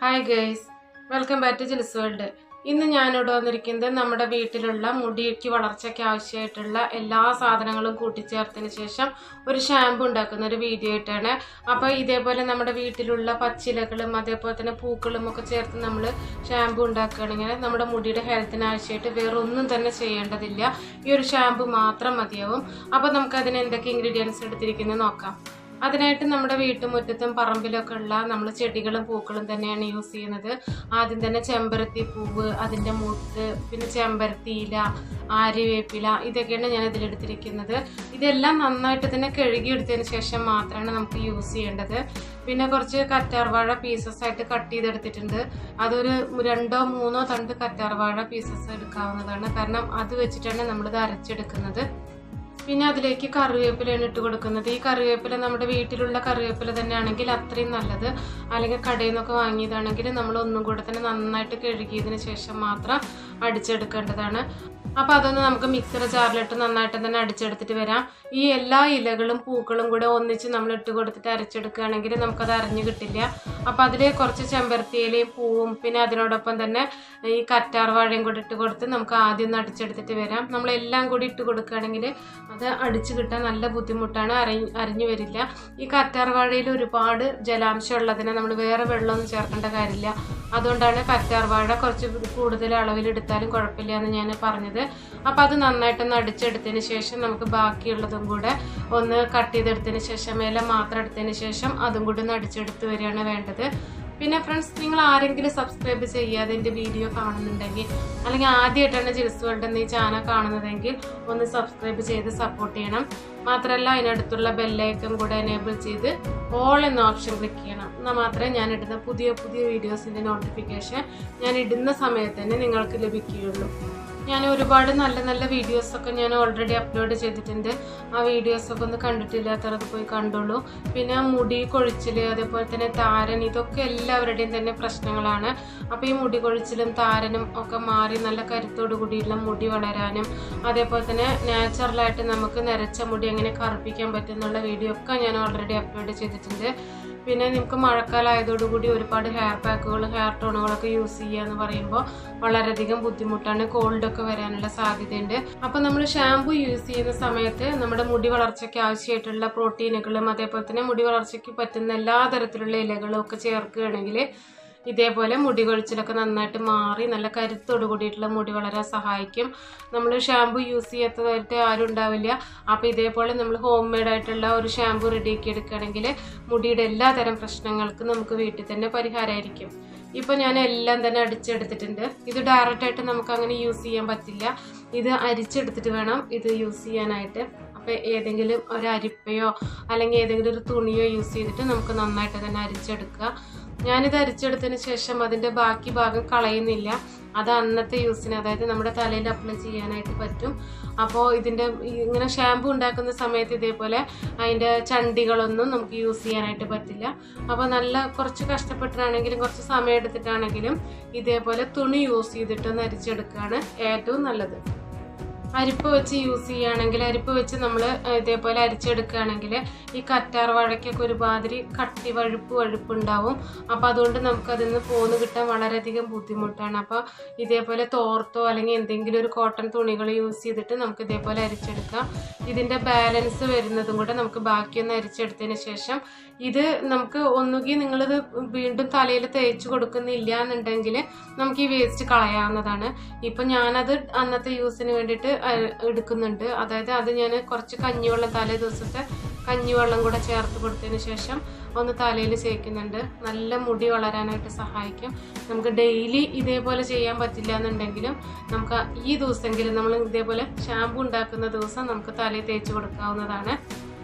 Hi guys, welcome back to Jil's world. ഇന്ന് ഞാനിവിടെ വന്നിരിക്കുന്നത് നമ്മുടെ വീട്ടിലുള്ള മുടിക്ക് വളർച്ചയ്ക്ക് ആവശ്യമായിട്ടുള്ള എല്ലാ സാധനങ്ങളും കൂട്ടിച്ചേർത്തതിന് ശേഷം ഒരു ഷാമ്പു ഉണ്ടാക്കുന്ന ഒരു വീഡിയോ ആയിട്ടാണ്. അപ്പോൾ ഇതേപോലെ നമ്മുടെ വീട്ടിലുള്ള പച്ചിലകളും അതേപോലെ തന്നെ പൂക്കളും ഒക്കെ ചേർത്ത് നമ്മൾ ഷാമ്പു ഉണ്ടാക്കുകയാണെങ്കിൽ നമ്മുടെ മുടിയുടെ ഹെൽത്തിന് ആവശ്യമായിട്ട് വേറെ ഒന്നും തന്നെ ചെയ്യേണ്ടതില്ല. ഈ ഒരു ഷാമ്പു മാത്രം മതിയാവും. അപ്പോൾ നമുക്ക് അതിന് എന്തൊക്കെ ഇൻഗ്രീഡിയൻസ് എടുത്തിരിക്കുന്നത് നോക്കാം. അതിനായിട്ട് നമ്മുടെ വീട്ടുമുറ്റത്തും പറമ്പിലൊക്കെ ഉള്ള നമ്മൾ ചെടികളും പൂക്കളും തന്നെയാണ് യൂസ് ചെയ്യുന്നത്. ആദ്യം തന്നെ ചെമ്പരത്തി പൂവ്, അതിൻ്റെ മുട്ട്, പിന്നെ ചെമ്പരത്തി ഇല, ആര്യവേപ്പില, ഇതൊക്കെയാണ് ഞാൻ ഇതിലെടുത്തിരിക്കുന്നത്. ഇതെല്ലാം നന്നായിട്ട് തന്നെ കഴുകിയെടുത്തതിന് ശേഷം മാത്രമാണ് നമുക്ക് യൂസ് ചെയ്യേണ്ടത്. പിന്നെ കുറച്ച് കറ്റാർവാഴ പീസസ് ആയിട്ട് കട്ട് ചെയ്തെടുത്തിട്ടുണ്ട്. അതൊരു 2-3 തണ്ട് കറ്റാർവാഴ പീസസ് എടുക്കാവുന്നതാണ്. കാരണം അത് വെച്ചിട്ടാണ് നമ്മളിത് അരച്ചെടുക്കുന്നത്. പിന്നെ അതിലേക്ക് കറിവേപ്പിലയാണ് ഇട്ട് കൊടുക്കുന്നത്. ഈ കറിവേപ്പില നമ്മുടെ വീട്ടിലുള്ള കറിവേപ്പില തന്നെയാണെങ്കിൽ അത്രയും നല്ലത്. അല്ലെങ്കിൽ കടയിൽ നിന്നൊക്കെ വാങ്ങിയതാണെങ്കിൽ നമ്മൾ ഒന്നും കൂടെ തന്നെ നന്നായിട്ട് കഴുകിയതിന് ശേഷം മാത്രം അടിച്ചെടുക്കേണ്ടതാണ്. അപ്പോൾ അതൊന്ന് നമുക്ക് മിക്സർ ജാറിലിട്ട് നന്നായിട്ട് തന്നെ അടിച്ചെടുത്തിട്ട് വരാം. ഈ എല്ലാ ഇലകളും പൂക്കളും കൂടെ ഒന്നിച്ച് നമ്മൾ ഇട്ട് കൊടുത്തിട്ട് അരച്ചെടുക്കുകയാണെങ്കിൽ നമുക്കത് അരഞ്ഞു കിട്ടില്ല. അപ്പോൾ അതിൽ കുറച്ച് ചെമ്പരത്തിയിലയും പൂവും പിന്നെ അതിനോടൊപ്പം തന്നെ ഈ കറ്റാർവാഴയും കൂടി ഇട്ട് കൊടുത്ത് നമുക്ക് ആദ്യം ഒന്ന് അടിച്ചെടുത്തിട്ട് വരാം. നമ്മളെല്ലാം കൂടി ഇട്ട് കൊടുക്കുകയാണെങ്കിൽ അത് അടിച്ചു കിട്ടാൻ നല്ല ബുദ്ധിമുട്ടാണ്, അരിഞ്ഞു വരില്ല. ഈ കറ്റാർവാഴയിൽ ഒരുപാട് ജലാംശം ഉള്ളതിനെ നമ്മൾ വേറെ വെള്ളമൊന്നും ചേർക്കേണ്ട കാര്യമില്ല. അതുകൊണ്ടാണ് കറ്റാർവാഴ കുറച്ച് കൂടുതൽ അളവിലെടുത്താലും കുഴപ്പമില്ല എന്ന് ഞാൻ പറഞ്ഞത്. അപ്പോൾ അത് നന്നായിട്ടൊന്ന് അടിച്ചെടുത്തതിന് ശേഷം നമുക്ക് ബാക്കിയുള്ളതും കൂടെ ഒന്ന് കട്ട് ചെയ്തെടുത്തതിന് ശേഷം ഇല മാത്രം എടുത്തതിന് ശേഷം അതും കൂടി ഒന്ന് അടിച്ചെടുത്ത് വരികയാണ് വേണ്ടത്. പിന്നെ ഫ്രണ്ട്സ്, നിങ്ങൾ ആരെങ്കിലും സബ്സ്ക്രൈബ് ചെയ്യാതെ എൻ്റെ വീഡിയോ കാണുന്നുണ്ടെങ്കിൽ അല്ലെങ്കിൽ ആദ്യമായിട്ടാണ് ജിൽസ് വേൾഡ് എന്ന ഈ ചാനൽ കാണുന്നതെങ്കിൽ ഒന്ന് സബ്സ്ക്രൈബ് ചെയ്ത് സപ്പോർട്ട് ചെയ്യണം. മാത്രമല്ല അതിനടുത്തുള്ള ബെല്ലൈക്കൺ കൂടെ എനേബിൾ ചെയ്ത് ഓൾ എന്ന ഓപ്ഷൻ ക്ലിക്ക് ചെയ്യണം. എന്നാൽ മാത്രമേ ഞാൻ ഇടുന്ന പുതിയ വീഡിയോസിൻ്റെ നോട്ടിഫിക്കേഷൻ ഞാൻ ഇടുന്ന സമയത്ത് തന്നെ നിങ്ങൾക്ക് ലഭിക്കുകയുള്ളൂ. ഞാൻ ഒരുപാട് നല്ല വീഡിയോസൊക്കെ ഞാൻ ഓൾറെഡി അപ്ലോഡ് ചെയ്തിട്ടുണ്ട്. ആ വീഡിയോസൊക്കെ ഒന്ന് കണ്ടിട്ടില്ലാത്തവരത് പോയി കണ്ടോളൂ. പിന്നെ മുടി കൊഴിച്ചിൽ, അതേപോലെ തന്നെ താരൻ, ഇതൊക്കെ എല്ലാവരുടെയും തന്നെ പ്രശ്നങ്ങളാണ്. അപ്പോൾ ഈ മുടി കൊഴിച്ചിലും താരനും ഒക്കെ മാറി നല്ല കരുത്തോടു കൂടിയുള്ള മുടി വളരാനും അതേപോലെ തന്നെ നാച്ചുറലായിട്ട് നമുക്ക് നരച്ച മുടി എങ്ങനെ കറുപ്പിക്കാൻ പറ്റുന്നുള്ള വീഡിയോ ഒക്കെ ഞാൻ ഓൾറെഡി അപ്ലോഡ് ചെയ്തിട്ടുണ്ട്. പിന്നെ നമുക്ക് മഴക്കാലമായതോടുകൂടി ഒരുപാട് ഹെയർ പാക്കുകൾ, ഹെയർ ടോണുകളൊക്കെ യൂസ് ചെയ്യുക എന്ന് പറയുമ്പോൾ വളരെയധികം ബുദ്ധിമുട്ടാണ്. കോൾഡൊക്കെ വരാനുള്ള സാധ്യതയുണ്ട്. അപ്പോൾ നമ്മൾ ഷാമ്പു യൂസ് ചെയ്യുന്ന സമയത്ത് നമ്മുടെ മുടി വളർച്ചയ്ക്ക് ആവശ്യമായിട്ടുള്ള പ്രോട്ടീനുകളും അതേപോലെ തന്നെ മുടി വളർച്ചയ്ക്ക് പറ്റുന്ന എല്ലാ തരത്തിലുള്ള ഇലകളും ഒക്കെ ചേർക്കുകയാണെങ്കിൽ ഇതേപോലെ മുടി കൊഴിച്ചിലൊക്കെ നന്നായിട്ട് മാറി നല്ല കരുത്തോട് കൂടിയിട്ടുള്ള മുടി വളരാൻ സഹായിക്കും. നമ്മൾ ഷാമ്പു യൂസ് ചെയ്യാത്തതായിട്ട് ആരും ഉണ്ടാവില്ല. അപ്പോൾ ഇതേപോലെ നമ്മൾ ഹോം മെയ്ഡായിട്ടുള്ള ഒരു ഷാമ്പു റെഡിയാക്കി എടുക്കുകയാണെങ്കിൽ മുടിയുടെ എല്ലാ തരം പ്രശ്നങ്ങൾക്കും നമുക്ക് വീട്ടിൽ തന്നെ പരിഹാരമായിരിക്കും. ഇപ്പോൾ ഞാൻ എല്ലാം തന്നെ അടിച്ചെടുത്തിട്ടുണ്ട്. ഇത് ഡയറക്റ്റായിട്ട് നമുക്ക് അങ്ങനെ യൂസ് ചെയ്യാൻ പറ്റില്ല. ഇത് അരിച്ചെടുത്തിട്ട് വേണം ഇത് യൂസ് ചെയ്യാനായിട്ട്. അപ്പോൾ ഏതെങ്കിലും ഒരു അരിപ്പയോ അല്ലെങ്കിൽ ഏതെങ്കിലും ഒരു തുണിയോ യൂസ് ചെയ്തിട്ട് നമുക്ക് നന്നായിട്ട് തന്നെ അരിച്ചെടുക്കുക. ഞാനിത് അരിച്ചെടുത്തതിന് ശേഷം അതിൻ്റെ ബാക്കി ഭാഗം കളയുന്നില്ല. അത് അന്നത്തെ യൂസിന്, അതായത് നമ്മുടെ തലയിൽ അപ്ലൈ ചെയ്യാനായിട്ട് പറ്റും. അപ്പോൾ ഇതിൻ്റെ ഇങ്ങനെ ഷാമ്പു ഉണ്ടാക്കുന്ന സമയത്ത് ഇതേപോലെ അതിൻ്റെ ചണ്ടികളൊന്നും നമുക്ക് യൂസ് ചെയ്യാനായിട്ട് പറ്റില്ല. അപ്പോൾ നല്ല കുറച്ച് കഷ്ടപ്പെട്ടിട്ടാണെങ്കിലും കുറച്ച് സമയം എടുത്തിട്ടാണെങ്കിലും ഇതേപോലെ തുണി യൂസ് ചെയ്തിട്ടൊന്ന് അരിച്ചെടുക്കുകയാണ് ഏറ്റവും നല്ലത്. അരിപ്പ് വെച്ച് യൂസ് ചെയ്യുകയാണെങ്കിൽ, അരിപ്പ് വെച്ച് നമ്മൾ ഇതേപോലെ അരിച്ചെടുക്കുകയാണെങ്കിൽ ഈ കറ്റാർവാഴയ്ക്കൊക്കെ ഒരുമാതിരി കട്ടി വഴുപ്പുണ്ടാവും. അപ്പോൾ അതുകൊണ്ട് നമുക്കതിൽ നിന്ന് പോന്ന് കിട്ടാൻ വളരെയധികം ബുദ്ധിമുട്ടാണ്. അപ്പോൾ ഇതേപോലെ തോർത്തോ അല്ലെങ്കിൽ എന്തെങ്കിലും ഒരു കോട്ടൺ തുണികൾ യൂസ് ചെയ്തിട്ട് നമുക്ക് ഇതേപോലെ അരിച്ചെടുക്കാം. ഇതിൻ്റെ ബാലൻസ് വരുന്നതും കൂടെ നമുക്ക് ബാക്കിയൊന്ന് അരിച്ചെടുത്തതിന് ശേഷം ഇത് നമുക്ക് ഒന്നുകിൽ നിങ്ങളിത് വീണ്ടും തലയിൽ തേച്ച് കൊടുക്കുന്നില്ല എന്നുണ്ടെങ്കിൽ നമുക്ക് ഈ വേസ്റ്റ് കളയാവുന്നതാണ്. ഇപ്പം ഞാനത് അന്നത്തെ യൂസിന് വേണ്ടിയിട്ട് എടുക്കുന്നുണ്ട്. അതായത് അത് ഞാൻ കുറച്ച് കഞ്ഞിവെള്ളം, തലേ ദിവസത്തെ കഞ്ഞിവെള്ളം കൂടെ ചേർത്ത് കൊടുത്തതിന് ശേഷം ഒന്ന് തലയിൽ തേക്കുന്നുണ്ട്. നല്ല മുടി വളരാനായിട്ട് സഹായിക്കും. നമുക്ക് ഡെയിലി ഇതേപോലെ ചെയ്യാൻ പറ്റില്ല എന്നുണ്ടെങ്കിലും നമുക്ക് ഈ ദിവസമെങ്കിലും നമ്മൾ ഇതേപോലെ ഷാമ്പു ഉണ്ടാക്കുന്ന ദിവസം നമുക്ക് തലയിൽ തേച്ച് കൊടുക്കാവുന്നതാണ്.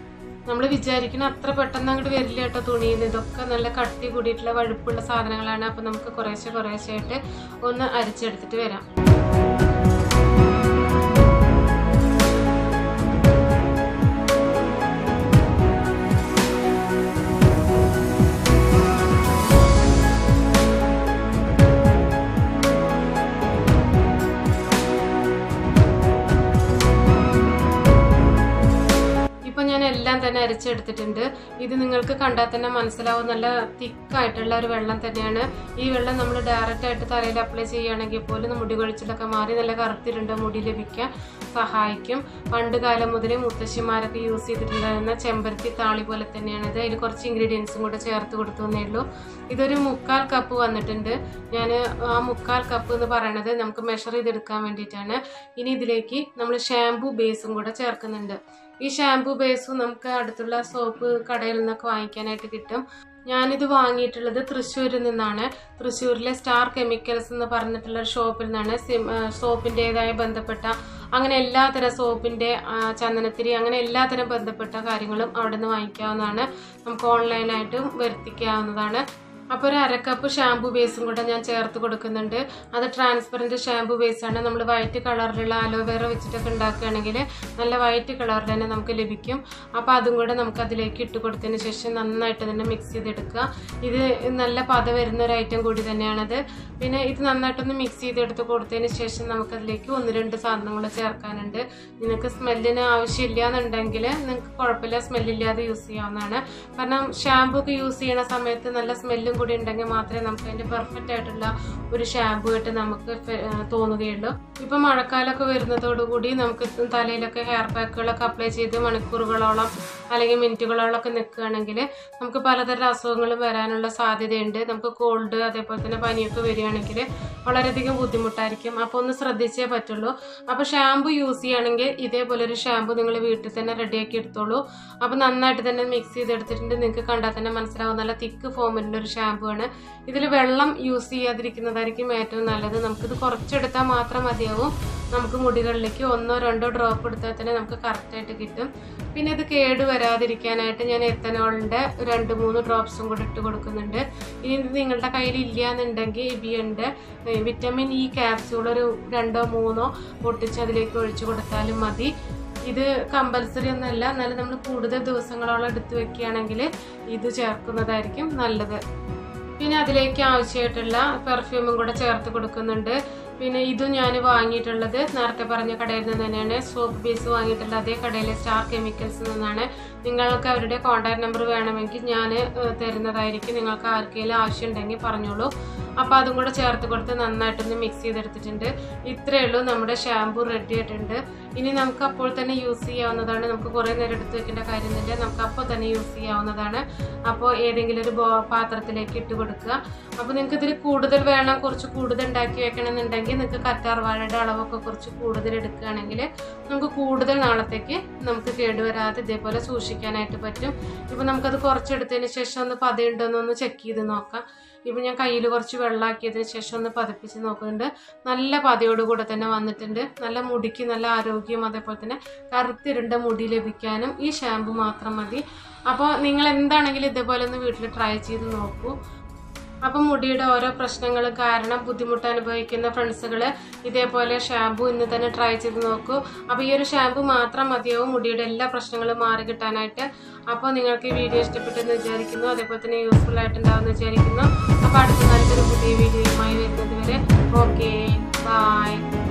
നമ്മൾ വിചാരിക്കുന്ന അത്ര പെട്ടെന്ന് അങ്ങോട്ട് വരില്ല കേട്ടോ. തുണിയിൽ ഇതൊക്കെ നല്ല കട്ടി കൂടിയിട്ടുള്ള വഴുപ്പുള്ള സാധനങ്ങളാണ്. അപ്പോൾ നമുക്ക് കുറേശ്ശെ ഒന്ന് അരിച്ചെടുത്തിട്ട് വരാം. എല്ലാം തന്നെ അരിച്ചെടുത്തിട്ടുണ്ട്. ഇത് നിങ്ങൾക്ക് കണ്ടാൽ തന്നെ മനസ്സിലാവും, നല്ല തിക്കായിട്ടുള്ള ഒരു വെള്ളം തന്നെയാണ്. ഈ വെള്ളം നമ്മൾ ഡയറക്റ്റ് ആയിട്ട് തലയിൽ അപ്ലൈ ചെയ്യുകയാണെങ്കിൽ പോലും മുടി കൊഴിച്ചിലൊക്കെ മാറി നല്ല കറുത്തിരുണ്ട മുടി ലഭിക്കാൻ സഹായിക്കും. പണ്ട് കാലം മുതലേ മുത്തശ്ശിമാരൊക്കെ യൂസ് ചെയ്തിട്ടുണ്ടായിരുന്ന ചെമ്പരത്തി താളി പോലെ തന്നെയാണിത്. അതിൽ കുറച്ച് ഇൻഗ്രീഡിയൻസും കൂടെ ചേർത്ത് കൊടുത്തു എന്നേ ഉള്ളൂ. ഇതൊരു 3/4 കപ്പ് വന്നിട്ടുണ്ട്. ഞാൻ ആ 3/4 കപ്പ് എന്ന് പറയണത് നമുക്ക് മെഷർ ചെയ്തെടുക്കാൻ വേണ്ടിയിട്ടാണ്. ഇനി ഇതിലേക്ക് നമ്മൾ ഷാംപൂ ബേസും കൂടെ ചേർക്കുന്നുണ്ട്. ഈ ഷാംപൂ ബേസും നമുക്ക് അടുത്തുള്ള സോപ്പ് കടയിൽ നിന്നൊക്കെ വാങ്ങിക്കാനായിട്ട് കിട്ടും. ഞാനിത് വാങ്ങിയിട്ടുള്ളത് തൃശ്ശൂരിൽ നിന്നാണ്. തൃശ്ശൂരിലെ സ്റ്റാർ കെമിക്കൽസ് എന്ന് പറഞ്ഞിട്ടുള്ള ഒരു ഷോപ്പിൽ നിന്നാണ്. സോപ്പിൻ്റെതായ ബന്ധപ്പെട്ട അങ്ങനെ എല്ലാത്തരം സോപ്പിൻ്റെ ചന്ദനത്തിരി അങ്ങനെ എല്ലാത്തരം ബന്ധപ്പെട്ട കാര്യങ്ങളും അവിടെ നിന്ന് വാങ്ങിക്കാവുന്നതാണ്. നമുക്ക് ഓൺലൈനായിട്ടും വരുത്തിക്കാവുന്നതാണ്. അപ്പോൾ ഒരു 1/2 കപ്പ് ഷാംപൂ ബേസും കൂടെ ഞാൻ ചേർത്ത് കൊടുക്കുന്നുണ്ട്. അത് ട്രാൻസ്പെറൻറ്റ് ഷാംപൂ ബേസാണ്. നമ്മൾ വൈറ്റ് കളറിലുള്ള അലോവേറ വെച്ചിട്ടൊക്കെ ഉണ്ടാക്കുകയാണെങ്കിൽ നല്ല വൈറ്റ് കളറിൽ തന്നെ നമുക്ക് ലഭിക്കും. അപ്പോൾ അതും കൂടെ നമുക്ക് അതിലേക്ക് ഇട്ട് കൊടുത്തതിന് ശേഷം നന്നായിട്ട് തന്നെ മിക്സ് ചെയ്തെടുക്കുക. ഇത് നല്ല പത വരുന്ന ഒരു ഐറ്റം കൂടി തന്നെയാണത്. പിന്നെ ഇത് നന്നായിട്ടൊന്ന് മിക്സ് ചെയ്തെടുത്ത് കൊടുത്തതിന് ശേഷം നമുക്കതിലേക്ക് 1-2 സാധനങ്ങൾ ചേർക്കാനുണ്ട്. നിങ്ങൾക്ക് സ്മെല്ലിന് ആവശ്യമില്ല എന്നുണ്ടെങ്കിൽ നിങ്ങൾക്ക് കുഴപ്പമില്ല, സ്മെല്ലില്ലാതെ യൂസ് ചെയ്യാവുന്നതാണ്. കാരണം ഷാംപൂ ഒക്കെ യൂസ് ചെയ്യുന്ന സമയത്ത് നല്ല സ്മെല്ലും കൂടി ഉണ്ടെങ്കിൽ മാത്രമേ നമുക്ക് അതിൻ്റെ പെർഫെക്റ്റ് ആയിട്ടുള്ള ഒരു ഷാംപൂ ആയിട്ട് നമുക്ക് തോന്നുകയുള്ളൂ. ഇപ്പം മഴക്കാലമൊക്കെ വരുന്നതോടുകൂടി നമുക്ക് തലയിലൊക്കെ ഹെയർ പാക്കുകളൊക്കെ അപ്ലൈ ചെയ്ത് മണിക്കൂറുകളോളം അല്ലെങ്കിൽ മിനിറ്റുകളോളമൊക്കെ നിൽക്കുകയാണെങ്കിൽ നമുക്ക് പലതരം അസുഖങ്ങളും വരാനുള്ള സാധ്യതയുണ്ട്. നമുക്ക് കോൾഡ് അതേപോലെ തന്നെ പനിയൊക്കെ വരികയാണെങ്കിൽ വളരെയധികം ബുദ്ധിമുട്ടായിരിക്കും. അപ്പോൾ ഒന്ന് ശ്രദ്ധിച്ചേ പറ്റുള്ളൂ. അപ്പോൾ ഷാംപൂ യൂസ് ചെയ്യുകയാണെങ്കിൽ ഇതേപോലെ ഒരു ഷാംപൂ നിങ്ങൾ വീട്ടിൽ തന്നെ റെഡിയാക്കി എടുത്തോളൂ. അപ്പോൾ നന്നായിട്ട് തന്നെ മിക്സ് ചെയ്തെടുത്തിട്ടുണ്ട്. നിങ്ങൾക്ക് കണ്ടാൽ തന്നെ മനസ്സിലാവും, നല്ല തിക്ക് ഫോമിലുള്ള ഒരു ഷാംപൂ ആണ്. ഇതിൽ വെള്ളം യൂസ് ചെയ്യാതിരിക്കുന്നതായിരിക്കും ഏറ്റവും നല്ലത്. നമുക്കിത് കുറച്ചെടുത്താൽ മാത്രം മതിയാവും. നമുക്ക് മുടികളിലേക്ക് 1-2 ഡ്രോപ്പ് എടുത്താൽ തന്നെ നമുക്ക് കറക്റ്റായിട്ട് കിട്ടും. പിന്നെ ഇത് കേട് വരാതിരിക്കാനായിട്ട് ഞാൻ എത്തനോളിൻ്റെ 2-3 ഡ്രോപ്സും കൂടി ഇട്ട് കൊടുക്കുന്നുണ്ട്. ഇനി ഇത് നിങ്ങളുടെ കയ്യിൽ ഇല്ല എന്നുണ്ടെങ്കിൽ ഇബിയൻ്റെ വിറ്റമിൻ ഇ ക്യാപ്സ്യൂൾ ഒരു 2-3 പൊട്ടിച്ച് അതിലേക്ക് ഒഴിച്ചു കൊടുത്താലും മതി. ഇത് കമ്പൽസറി ഒന്നുമല്ല, എന്നാലും നമ്മൾ കൂടുതൽ ദിവസങ്ങളോളം എടുത്ത് വെക്കുകയാണെങ്കിൽ ഇത് ചേർക്കുന്നതായിരിക്കും നല്ലത്. പിന്നെ അതിലേക്ക് ആവശ്യമായിട്ടുള്ള പെർഫ്യൂമും കൂടെ ചേർത്ത് കൊടുക്കുന്നുണ്ട്. പിന്നെ ഇതും ഞാൻ വാങ്ങിയിട്ടുള്ളത് നേരത്തെ പറഞ്ഞ കടയിൽ നിന്ന് തന്നെയാണ്. സോപ്പ് ബേസ് വാങ്ങിയിട്ടുള്ള അതേ കടയിലെ സ്റ്റാർ കെമിക്കൽസിൽ നിന്നാണ്. നിങ്ങൾക്ക് അവരുടെ കോൺടാക്ട് നമ്പർ വേണമെങ്കിൽ ഞാൻ തരുന്നതായിരിക്കും. നിങ്ങൾക്ക് ആർക്കെങ്കിലും ആവശ്യമുണ്ടെങ്കിൽ പറഞ്ഞോളൂ. അപ്പോൾ അതും കൂടെ ചേർത്ത് കൊടുത്ത് നന്നായിട്ടൊന്ന് മിക്സ് ചെയ്തെടുത്തിട്ടുണ്ട്. ഇത്രയേ ഉള്ളൂ, നമ്മുടെ ഷാംപൂ റെഡി ആയിട്ടുണ്ട്. ഇനി നമുക്ക് അപ്പോൾ തന്നെ യൂസ് ചെയ്യാവുന്നതാണ്. നമുക്ക് കുറേ നേരം എടുത്ത് വെക്കേണ്ട കാര്യമൊന്നുമില്ല, നമുക്ക് അപ്പോൾ തന്നെ യൂസ് ചെയ്യാവുന്നതാണ്. അപ്പോൾ ഏതെങ്കിലും ഒരു പാത്രത്തിലേക്ക് ഇട്ട് കൊടുക്കുക. അപ്പോൾ നിങ്ങൾക്ക് ഇതിൽ കൂടുതൽ വേണം, കുറച്ച് കൂടുതൽ ഉണ്ടാക്കി വെക്കണമെന്നുണ്ടെങ്കിൽ നിങ്ങൾക്ക് കറ്റാർവാഴയുടെ അളവൊക്കെ കുറച്ച് കൂടുതൽ എടുക്കുകയാണെങ്കിൽ നമുക്ക് കൂടുതൽ നാളത്തേക്ക് നമുക്ക് കേടുവരാതെ ഇതേപോലെ സൂക്ഷിക്കാനായിട്ട് പറ്റും. ഇപ്പോൾ നമുക്കത് കുറച്ചെടുത്തതിന് ശേഷം ഒന്ന് പതയുണ്ടോയെന്നൊന്ന് ചെക്ക് ചെയ്ത് നോക്കാം. ഇപ്പോൾ ഞാൻ കയ്യിൽ കുറച്ച് വെള്ളമാക്കിയതിന് ശേഷം ഒന്ന് പതിപ്പിച്ച് നോക്കുന്നുണ്ട്. നല്ല പതയോടുകൂടെ തന്നെ വന്നിട്ടുണ്ട്. നല്ല മുടിക്ക് നല്ല ആരോഗ്യം അതേപോലെ തന്നെ കറുത്തിരുണ്ട മുടി ലഭിക്കാനും ഈ ഷാമ്പു മാത്രം മതി. അപ്പോൾ നിങ്ങൾ എന്താണെങ്കിലും ഇതേപോലെ ഒന്ന് വീട്ടിൽ ട്രൈ ചെയ്ത് നോക്കൂ. അപ്പം മുടിയുടെ ഓരോ പ്രശ്നങ്ങൾ കാരണം ബുദ്ധിമുട്ട് അനുഭവിക്കുന്ന ഫ്രണ്ട്സുകൾ ഇതേപോലെ ഷാമ്പു ഇന്ന് തന്നെ ട്രൈ ചെയ്ത് നോക്കൂ. അപ്പോൾ ഈ ഒരു ഷാമ്പു മാത്രം മതിയാവും മുടിയുടെ എല്ലാ പ്രശ്നങ്ങളും മാറി കിട്ടാനായിട്ട്. അപ്പോൾ നിങ്ങൾക്ക് ഈ വീഡിയോ ഇഷ്ടപ്പെട്ടെന്ന് വിചാരിക്കുന്നു, അതേപോലെ തന്നെ യൂസ്ഫുൾ ആയിട്ടുണ്ടാവുമെന്ന് വിചാരിക്കുന്നു. അപ്പോൾ അടുത്ത നല്ലൊരു പുതിയ വീഡിയോയുമായി വരുന്നത് വരെ ഓക്കെ, ബൈ.